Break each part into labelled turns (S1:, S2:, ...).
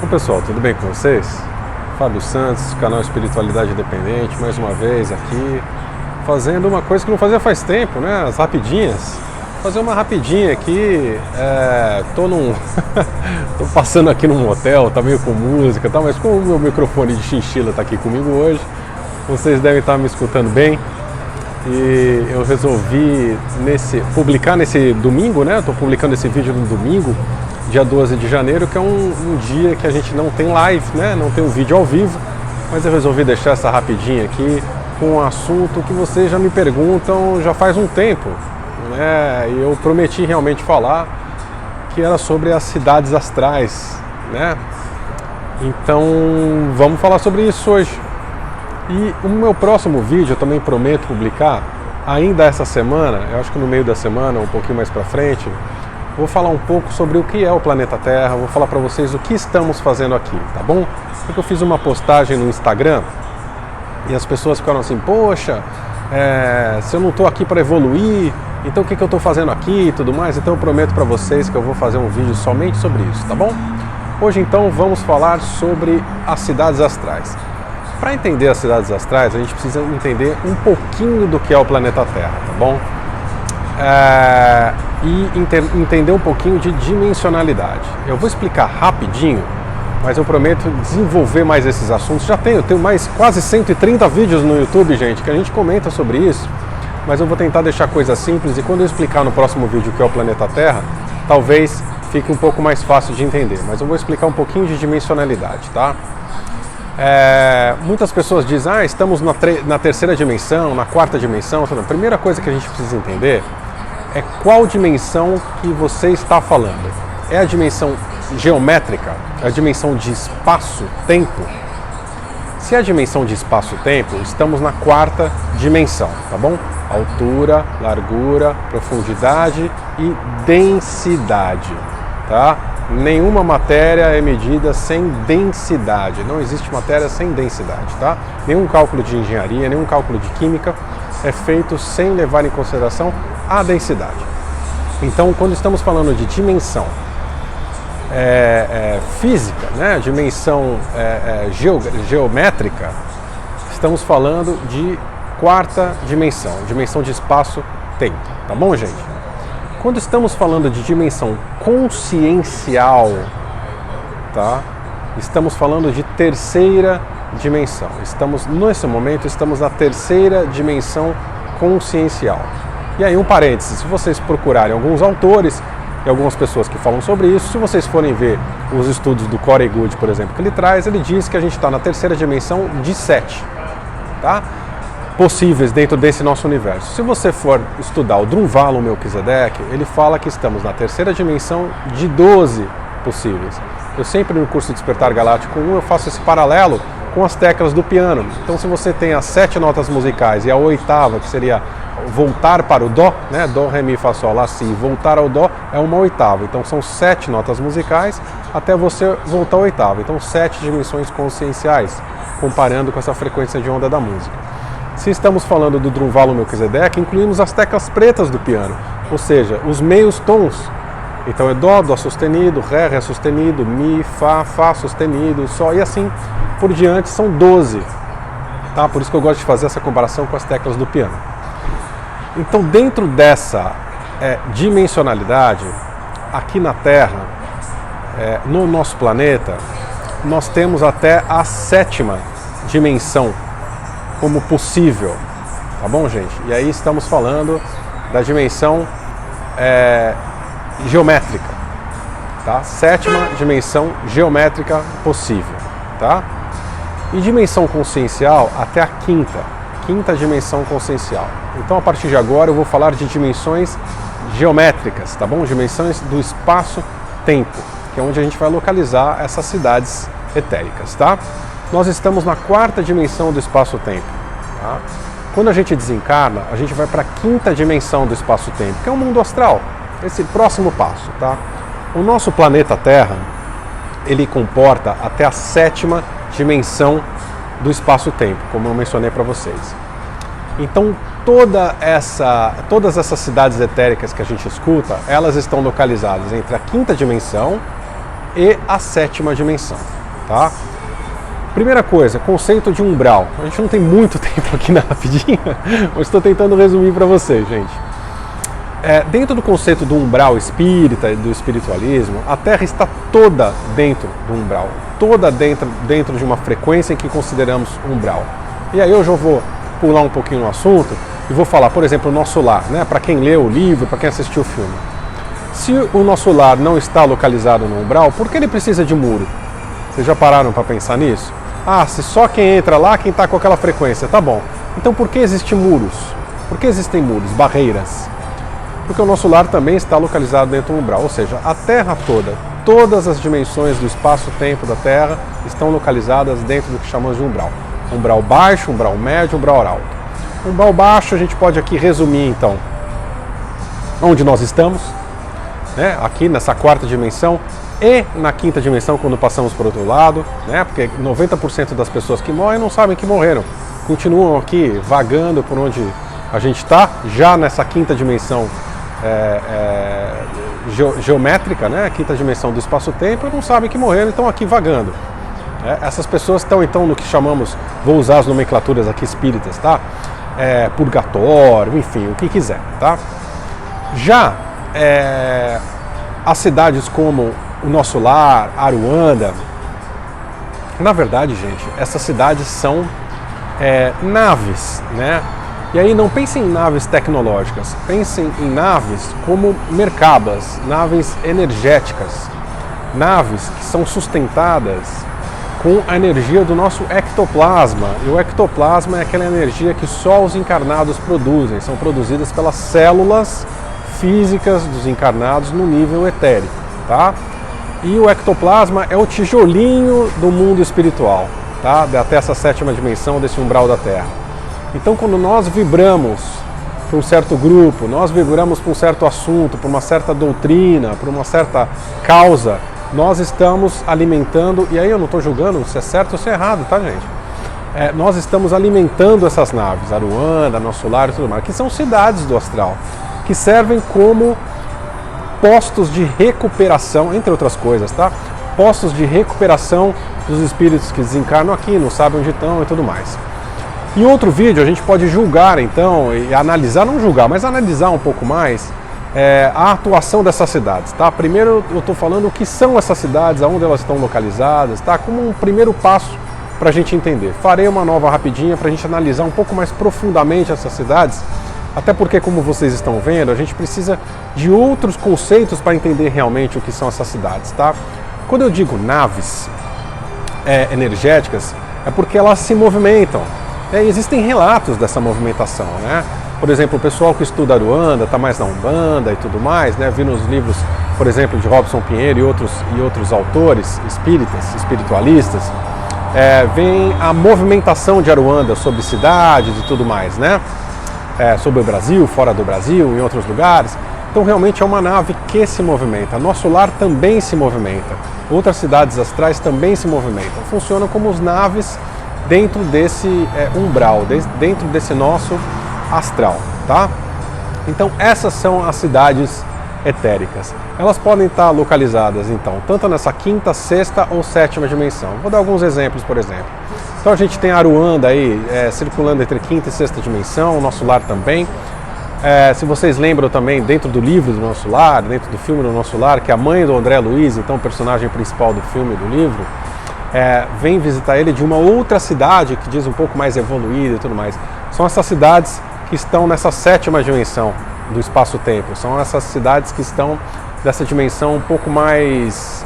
S1: Bom pessoal, tudo bem com vocês? Fábio Santos, canal Espiritualidade Independente, mais uma vez aqui, fazendo uma coisa que não fazia faz tempo, né? As rapidinhas. Vou fazer uma rapidinha aqui, tô passando aqui num hotel, tá meio com música, tá? Mas como o meu microfone de chinchila tá aqui comigo hoje, vocês devem estar me escutando bem. E eu resolvi publicar nesse domingo, né? Estou publicando esse vídeo no domingo, dia 12 de janeiro, que é um dia que a gente não tem live, né? Não tem um vídeo ao vivo, mas eu resolvi deixar essa rapidinha aqui com um assunto que vocês já me perguntam já faz um tempo, né? E eu prometi realmente falar, que era sobre as cidades astrais, né? Então vamos falar sobre isso hoje. E o meu próximo vídeo eu também prometo publicar ainda essa semana, eu acho que no meio da semana, um pouquinho mais pra frente, vou falar um pouco sobre o que é o planeta Terra, vou falar pra vocês o que estamos fazendo aqui, tá bom? Porque eu fiz uma postagem no Instagram e as pessoas ficaram assim, poxa, se eu não tô aqui para evoluir, então o que eu tô fazendo aqui e tudo mais, então eu prometo pra vocês que eu vou fazer um vídeo somente sobre isso, tá bom? Hoje então vamos falar sobre as cidades astrais. Para entender as cidades astrais, a gente precisa entender um pouquinho do que é o planeta Terra, tá bom? E entender um pouquinho de dimensionalidade. Eu vou explicar rapidinho, mas eu prometo desenvolver mais esses assuntos. Eu tenho mais quase 130 vídeos no YouTube, gente, que a gente comenta sobre isso, mas eu vou tentar deixar coisas simples e quando eu explicar no próximo vídeo o que é o planeta Terra, talvez fique um pouco mais fácil de entender, mas eu vou explicar um pouquinho de dimensionalidade, tá? Muitas pessoas dizem, estamos na terceira dimensão, na quarta dimensão. A primeira coisa que a gente precisa entender é qual dimensão que você está falando. É a dimensão geométrica? É a dimensão de espaço-tempo? Se é a dimensão de espaço-tempo, estamos na quarta dimensão, tá bom? Altura, largura, profundidade e densidade, tá? Nenhuma matéria é medida sem densidade, não existe matéria sem densidade, tá? Nenhum cálculo de engenharia, nenhum cálculo de química é feito sem levar em consideração a densidade. Então, quando estamos falando de dimensão física, né, dimensão geométrica, estamos falando de quarta dimensão, dimensão de espaço-tempo, tá bom, gente? Quando estamos falando de dimensão consciencial, tá? Estamos falando de terceira dimensão. Nesse momento, estamos na terceira dimensão consciencial. E aí, um parênteses, se vocês procurarem alguns autores e algumas pessoas que falam sobre isso, se vocês forem ver os estudos do Corey Goode, por exemplo, que ele traz, ele diz que a gente está na terceira dimensão de 7, tá? Possíveis dentro desse nosso universo. Se você for estudar o Drunvalo Melquisedeque, ele fala que estamos na terceira dimensão de 12 possíveis. Eu sempre no curso Despertar Galáctico 1 eu faço esse paralelo com as teclas do piano. Então se você tem as 7 notas musicais e a oitava, que seria voltar para o Dó, né? Dó, Ré, Mi, Fá, Sol, Lá, Si, voltar ao Dó é uma oitava. Então são 7 notas musicais até você voltar à oitava. Então 7 dimensões conscienciais, comparando com essa frequência de onda da música. Se estamos falando do Drunvalo Melquisedeque, incluímos as teclas pretas do piano, ou seja, os meios tons. Então é Dó, Dó sustenido, Ré, Ré sustenido, Mi, Fá, Fá sustenido, Sol, e assim por diante, são 12. Tá? Por isso que eu gosto de fazer essa comparação com as teclas do piano. Então, dentro dessa dimensionalidade, aqui na Terra, no nosso planeta, nós temos até a 7ª dimensão como possível, tá bom, gente? E aí estamos falando da dimensão geométrica, tá? 7ª dimensão geométrica possível, tá? E dimensão consciencial até a quinta dimensão consciencial. Então, a partir de agora, eu vou falar de dimensões geométricas, tá bom? Dimensões do espaço-tempo, que é onde a gente vai localizar essas cidades etéricas, tá? Nós estamos na quarta dimensão do espaço-tempo. Tá? Quando a gente desencarna, a gente vai para a quinta dimensão do espaço-tempo, que é o mundo astral, esse próximo passo. Tá? O nosso planeta Terra, ele comporta até a 7ª dimensão do espaço-tempo, como eu mencionei para vocês. Então, todas essas cidades etéricas que a gente escuta, elas estão localizadas entre a quinta dimensão e a sétima dimensão, tá? Primeira coisa, conceito de umbral. A gente não tem muito tempo aqui na rapidinha, mas estou tentando resumir para vocês, gente. Dentro do conceito do umbral espírita e do espiritualismo, a Terra está toda dentro do umbral, toda dentro de uma frequência em que consideramos umbral. E aí eu já vou pular um pouquinho no assunto e vou falar, por exemplo, o nosso lar, né? Para quem leu o livro, para quem assistiu o filme. Se o nosso lar não está localizado no umbral, por que ele precisa de muro? Vocês já pararam para pensar nisso? Ah, se só quem entra lá, quem está com aquela frequência, tá bom. Então por que existem muros? Por que existem muros, barreiras? Porque o nosso lar também está localizado dentro do umbral, ou seja, a Terra toda, todas as dimensões do espaço-tempo da Terra estão localizadas dentro do que chamamos de umbral. Umbral baixo, umbral médio, umbral alto. Umbral baixo a gente pode aqui resumir então onde nós estamos, né? Aqui nessa quarta dimensão e na quinta dimensão quando passamos para o outro lado, né? Porque 90% das pessoas que morrem não sabem que morreram, continuam aqui vagando por onde a gente está, já nessa quinta dimensão geométrica, né? A quinta dimensão do espaço-tempo, não sabem que morreram, estão aqui vagando. Essas pessoas estão então no que chamamos, vou usar as nomenclaturas aqui espíritas, tá? Purgatório, enfim, o que quiser, tá? Já as cidades como o nosso lar, Aruanda, na verdade, gente, essas cidades são naves, né? E aí não pensem em naves tecnológicas, pensem em naves como merkabas, naves energéticas, naves que são sustentadas com a energia do nosso ectoplasma. E o ectoplasma é aquela energia que só os encarnados produzem, são produzidas pelas células físicas dos encarnados no nível etérico, tá? E o ectoplasma é o tijolinho do mundo espiritual, tá? Até essa sétima dimensão desse umbral da Terra. Então, quando nós vibramos para um certo grupo, nós vibramos para um certo assunto, para uma certa doutrina, para uma certa causa, nós estamos alimentando, e aí eu não estou julgando se é certo ou se é errado, tá, gente? Nós estamos alimentando essas naves, Aruanda, Nosso Lar e tudo mais, que são cidades do astral, que servem como postos de recuperação, entre outras coisas, tá? Postos de recuperação dos espíritos que desencarnam aqui, não sabem onde estão e tudo mais. Em outro vídeo a gente pode julgar então, e analisar, não julgar, mas analisar um pouco mais a atuação dessas cidades, tá? Primeiro eu estou falando o que são essas cidades, aonde elas estão localizadas, tá? Como um primeiro passo para a gente entender. Farei uma nova rapidinha para a gente analisar um pouco mais profundamente essas cidades, até porque, como vocês estão vendo, a gente precisa de outros conceitos para entender realmente o que são essas cidades, tá? Quando eu digo naves energéticas, é porque elas se movimentam. Existem relatos dessa movimentação, né? Por exemplo, o pessoal que estuda Aruanda, está mais na Umbanda e tudo mais, né? Vi nos livros, por exemplo, de Robson Pinheiro e outros autores espíritas, espiritualistas, vem a movimentação de Aruanda sobre cidades e tudo mais, né? Sobre o Brasil, fora do Brasil, em outros lugares. Então realmente é uma nave que se movimenta. Nosso Lar também se movimenta. Outras cidades astrais também se movimentam. Funcionam como as naves dentro desse umbral, dentro desse nosso astral, tá? Então essas são as cidades etéricas. Elas podem estar localizadas então tanto nessa quinta, sexta ou sétima dimensão. Vou dar alguns exemplos, por exemplo. Então a gente tem Aruanda aí circulando entre quinta e sexta dimensão, o Nosso Lar também. Se vocês lembram também, dentro do livro do Nosso Lar, dentro do filme do Nosso Lar, que a mãe do André Luiz, então o personagem principal do filme e do livro, vem visitar ele de uma outra cidade que diz um pouco mais evoluída e tudo mais. São essas cidades que estão nessa sétima dimensão do espaço-tempo. São essas cidades que estão dessa dimensão um pouco mais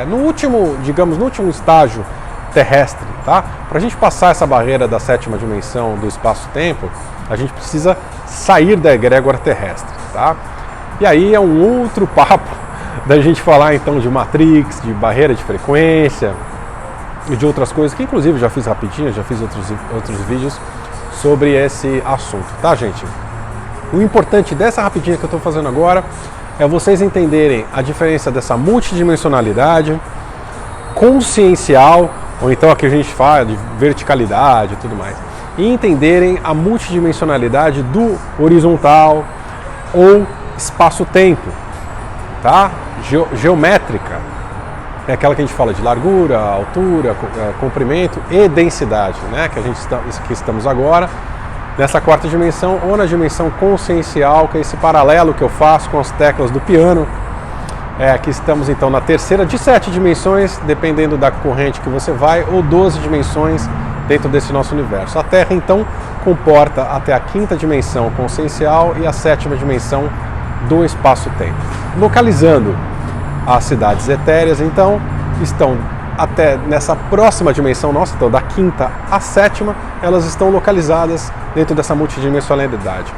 S1: no último estágio terrestre, tá? Para a gente passar essa barreira da sétima dimensão do espaço-tempo, a gente precisa sair da egrégora terrestre, tá? E aí é um outro papo da gente falar então de Matrix, de barreira de frequência e de outras coisas que inclusive já fiz rapidinho, já fiz outros vídeos sobre esse assunto, tá, gente? O importante dessa rapidinha que eu estou fazendo agora é vocês entenderem a diferença dessa multidimensionalidade consciencial, ou então aqui a gente fala de verticalidade e tudo mais, e entenderem a multidimensionalidade do horizontal ou espaço-tempo, tá? geométrica, é aquela que a gente fala de largura, altura, comprimento e densidade, né? Que que estamos agora nessa quarta dimensão, ou na dimensão consciencial, que é esse paralelo que eu faço com as teclas do piano. Aqui estamos então na terceira de 7 dimensões, dependendo da corrente que você vai, ou 12 dimensões dentro desse nosso universo. A Terra então comporta até a 5ª dimensão consciencial e a 7ª dimensão do espaço-tempo. Localizando as cidades etéreas, então, estão até nessa próxima dimensão nossa, então da 5ª à 7ª, elas estão localizadas dentro dessa multidimensionalidade.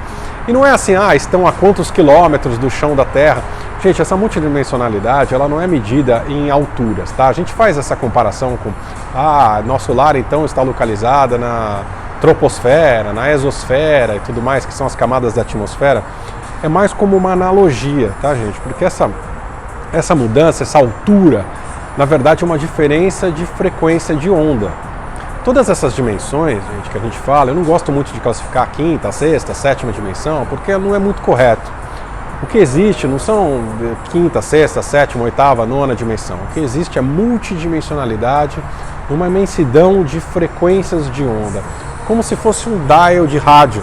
S1: E não é assim, estão a quantos quilômetros do chão da Terra. Gente, essa multidimensionalidade, ela não é medida em alturas, tá? A gente faz essa comparação com, nosso lar então está localizada na troposfera, na exosfera e tudo mais, que são as camadas da atmosfera. É mais como uma analogia, tá, gente? Porque essa mudança, essa altura, na verdade é uma diferença de frequência de onda. Todas essas dimensões, gente, que a gente fala, eu não gosto muito de classificar a 5ª, 6ª, 7ª dimensão, porque não é muito correto. O que existe não são 5ª, 6ª, 7ª, 8ª, 9ª dimensão. O que existe é multidimensionalidade, uma imensidão de frequências de onda, como se fosse um dial de rádio,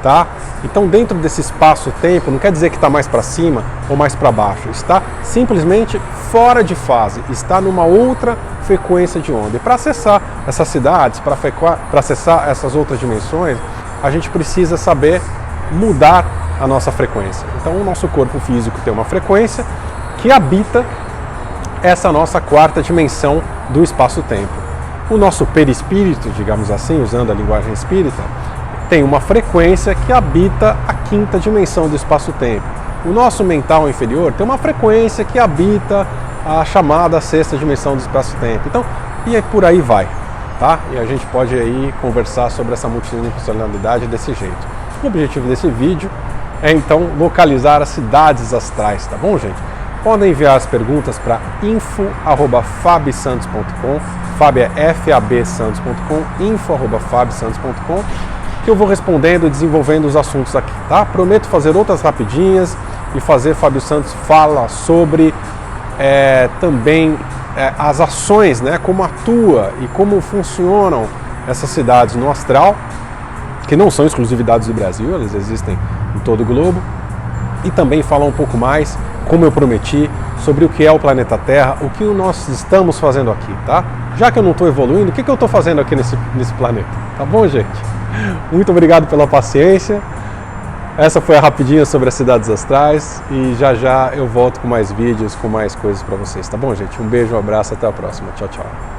S1: tá? Então, dentro desse espaço-tempo, não quer dizer que está mais para cima ou mais para baixo, está simplesmente fora de fase, está numa outra frequência de onda. E para acessar essas cidades, para acessar essas outras dimensões, a gente precisa saber mudar a nossa frequência. Então, o nosso corpo físico tem uma frequência que habita essa nossa 4ª dimensão do espaço-tempo. O nosso perispírito, digamos assim, usando a linguagem espírita, tem uma frequência que habita a 5ª dimensão do espaço-tempo. O nosso mental inferior tem uma frequência que habita a chamada 6ª dimensão do espaço-tempo. Então, e por aí vai, tá? E a gente pode aí conversar sobre essa multidimensionalidade desse jeito. O objetivo desse vídeo é então localizar as cidades astrais, tá bom, gente? Podem enviar as perguntas para info@fabsantos.com, Fab é fabsantos.com, info@fabsantos.com, que eu vou respondendo e desenvolvendo os assuntos aqui, tá? Prometo fazer outras rapidinhas e fazer Fábio Santos fala sobre também as ações, né? Como atua e como funcionam essas cidades no astral, que não são exclusividades do Brasil, elas existem em todo o globo, e também falar um pouco mais, como eu prometi, sobre o que é o planeta Terra, o que nós estamos fazendo aqui, tá? Já que eu não estou evoluindo, o que eu estou fazendo aqui nesse planeta? Tá bom, gente? Muito obrigado pela paciência. Essa foi a rapidinha sobre as cidades astrais e já eu volto com mais vídeos, com mais coisas para vocês, tá bom, gente? Um beijo, um abraço, até a próxima. Tchau, tchau.